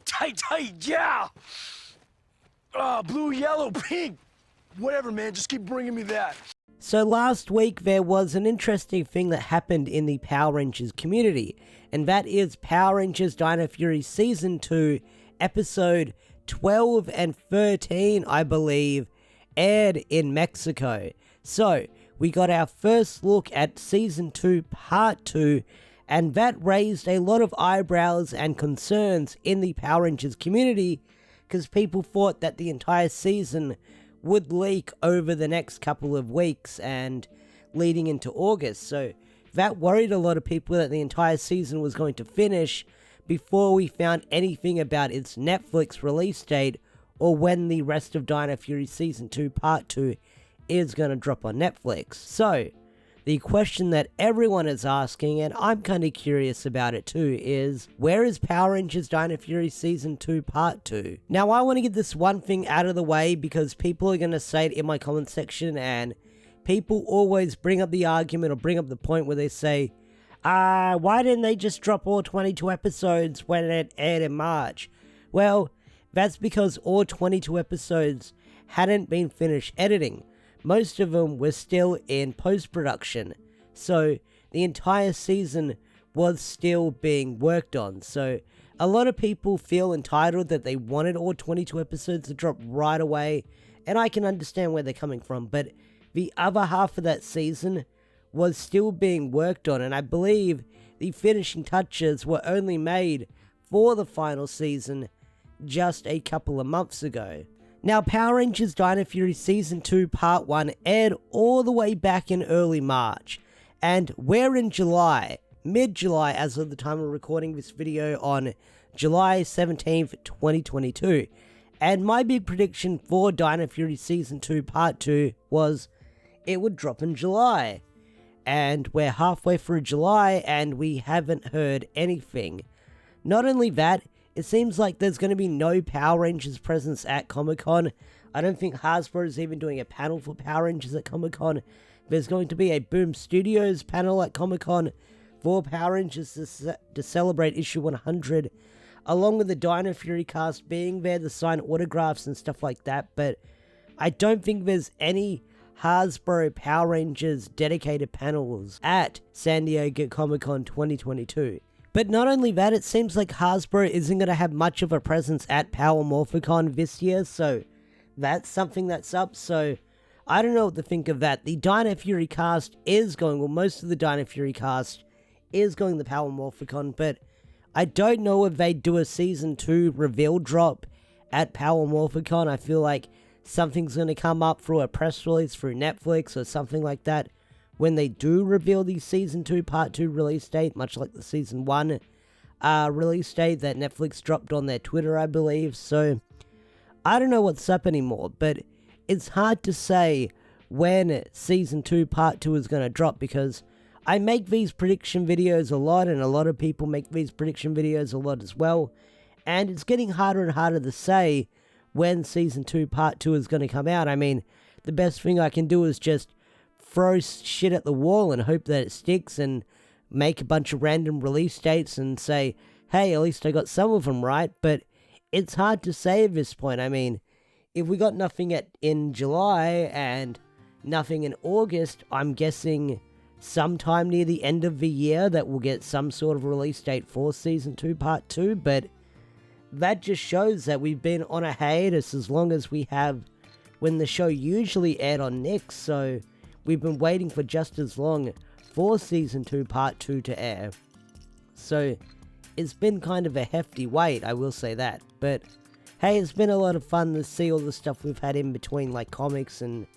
Tight, yeah! Blue, yellow, pink. Whatever, man, just keep bringing me that. So last week there was an interesting thing that happened in the Power Rangers community, and that is Power Rangers Dino Fury Season 2, Episode 12 and 13, I believe, aired in Mexico. So, we got our first look at Season 2, Part 2, and that raised a lot of eyebrows and concerns in the Power Rangers community, because people thought that the entire season would leak over the next couple of weeks and leading into August. So that worried a lot of people that the entire season was going to finish before we found anything about its Netflix release date or when the rest of Dino Fury Season 2 Part 2 is going to drop on Netflix. So the question that everyone is asking, and I'm kind of curious about it too, is where is Power Rangers Dino Fury Season 2 Part 2? Now, I want to get this one thing out of the way because people are going to say it in my comment section, and people always bring up the argument or bring up the point where they say, why didn't they just drop all 22 episodes when it aired in March? Well, that's because all 22 episodes hadn't been finished editing. Most of them were still in post-production, so the entire season was still being worked on. So a lot of people feel entitled that they wanted all 22 episodes to drop right away, and I can understand where they're coming from, but the other half of that season was still being worked on, and I believe the finishing touches were only made for the final season just a couple of months ago. Now, Power Rangers Dino Fury Season 2 Part 1 aired all the way back in early March, and we're in July, mid-July as of the time of recording this video on July 17th, 2022, and my big prediction for Dino Fury Season 2 Part 2 was it would drop in July, and we're halfway through July and we haven't heard anything. Not only that, it seems like there's going to be no Power Rangers presence at Comic-Con. I don't think Hasbro is even doing a panel for Power Rangers at Comic-Con. There's going to be a Boom Studios panel at Comic-Con for Power Rangers to celebrate issue 100, along with the Dino Fury cast being there to sign autographs and stuff like that, but I don't think there's any Hasbro Power Rangers dedicated panels at San Diego Comic-Con 2022. But not only that, it seems like Hasbro isn't going to have much of a presence at Power Morphicon this year, so that's something that's up, so I don't know what to think of that. The Dino Fury cast is going, well, most of the Dino Fury cast is going to Power Morphicon, but I don't know if they do a Season 2 reveal drop at Power Morphicon. I feel like something's going to come up through a press release through Netflix or something like that when they do reveal the Season 2 Part 2 release date, much like the Season 1 release date that Netflix dropped on their Twitter, I believe. So, I don't know what's up anymore, but it's hard to say when Season 2 Part 2 is going to drop, because I make these prediction videos a lot, and a lot of people make these prediction videos a lot as well, and it's getting harder and harder to say when Season 2 Part 2 is going to come out. I mean, the best thing I can do is just throw shit at the wall and hope that it sticks and make a bunch of random release dates and say, hey, at least I got some of them right, but it's hard to say at this point. I mean, if we got nothing in July and nothing in August, I'm guessing sometime near the end of the year that we'll get some sort of release date for Season 2 Part 2, but that just shows that we've been on a hiatus as long as we have when the show usually aired on Nick, so we've been waiting for just as long for Season 2 Part 2 to air. So, it's been kind of a hefty wait, I will say that. But, hey, it's been a lot of fun to see all the stuff we've had in between, like comics and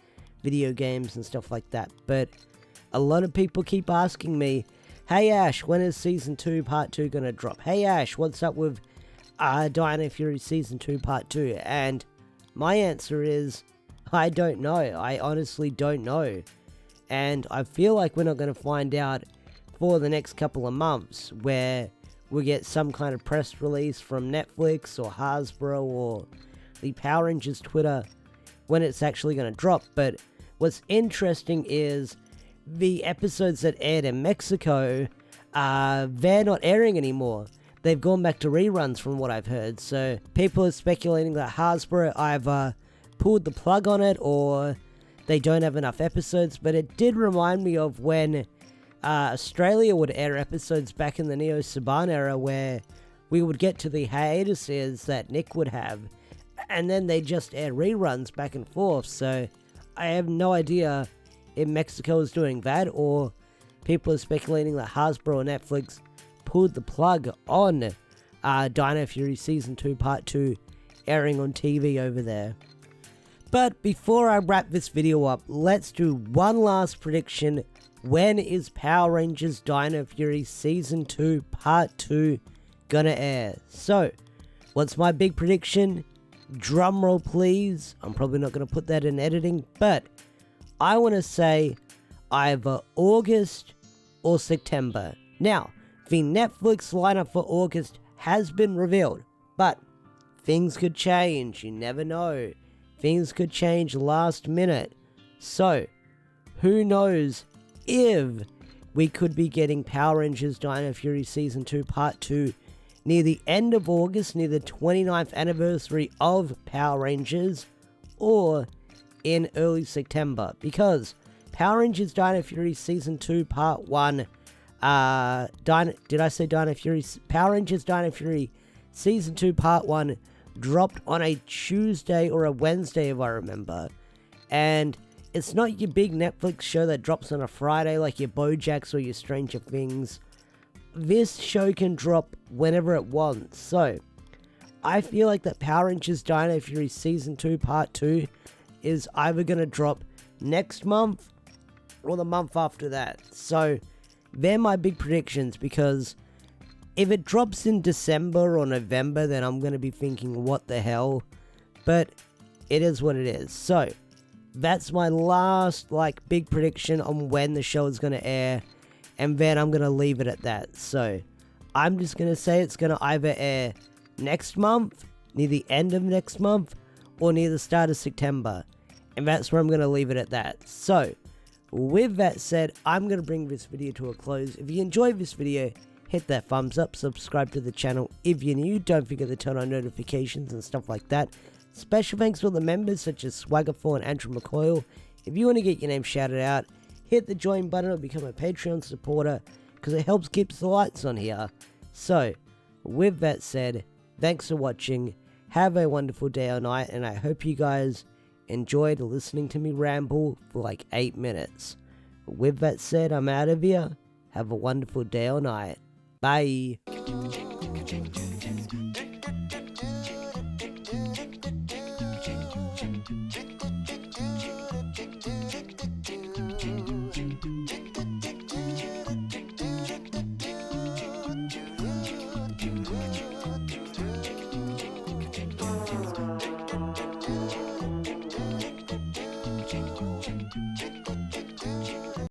video games and stuff like that. But, a lot of people keep asking me, hey Ash, when is Season 2 Part 2 gonna drop? Hey Ash, what's up with Dino Fury Season 2 Part 2? And my answer is, I don't know. I honestly don't know. And I feel like we're not going to find out for the next couple of months, where we'll get some kind of press release from Netflix or Hasbro or the Power Rangers Twitter when it's actually going to drop. But what's interesting is the episodes that aired in Mexico, they're not airing anymore. they've gone back to reruns from what I've heard. So people are speculating that Hasbro either pulled the plug on it or they don't have enough episodes. But it did remind me of when Australia would air episodes back in the Neo Saban era, where we would get to the hiatuses that Nick would have, and then they just air reruns back and forth. So I have no idea if Mexico is doing that, or people are speculating that Hasbro or Netflix pulled the plug on Dino Fury Season 2 Part 2 airing on TV over there. But before I wrap this video up, let's do one last prediction. When is Power Rangers Dino Fury Season 2 Part 2 gonna air? So, what's my big prediction? Drumroll please. I'm probably not gonna put that in editing, but I want to say either August or September. Now, the Netflix lineup for August has been revealed, but things could change. You never know. Things could change last minute. So, who knows if we could be getting Power Rangers Dino Fury Season 2 Part 2 near the end of August, near the 29th anniversary of Power Rangers, or in early September, because Power Rangers Dino Fury Season 2 Part 1, Power Rangers Dino Fury Season 2 Part 1 dropped on a Tuesday or a Wednesday, if I remember, and it's not your big Netflix show that drops on a Friday like your BoJack's or your Stranger Things. This show can drop whenever it wants, so I feel like that Power Rangers Dino Fury Season 2 Part 2 is either going to drop next month or the month after that. So they're my big predictions, because if it drops in December or November, then I'm going to be thinking, what the hell? But it is what it is. So that's my last big prediction on when the show is going to air, and then I'm going to leave it at that. So I'm just going to say it's going to either air next month, near the end of next month, or near the start of September. And that's where I'm going to leave it at that. So, with that said, I'm going to bring this video to a close. If you enjoyed this video, hit that thumbs up, subscribe to the channel. If you're new, don't forget to turn on notifications and stuff like that. Special thanks to all the members such as Swagger4 and Andrew McCoyle. If you want to get your name shouted out, hit the join button or become a Patreon supporter, because it helps keep the lights on here. So, with that said, thanks for watching. Have a wonderful day or night, and I hope you guys enjoyed listening to me ramble for 8 minutes. With that said, I'm out of here. Have a wonderful day or night. Bye.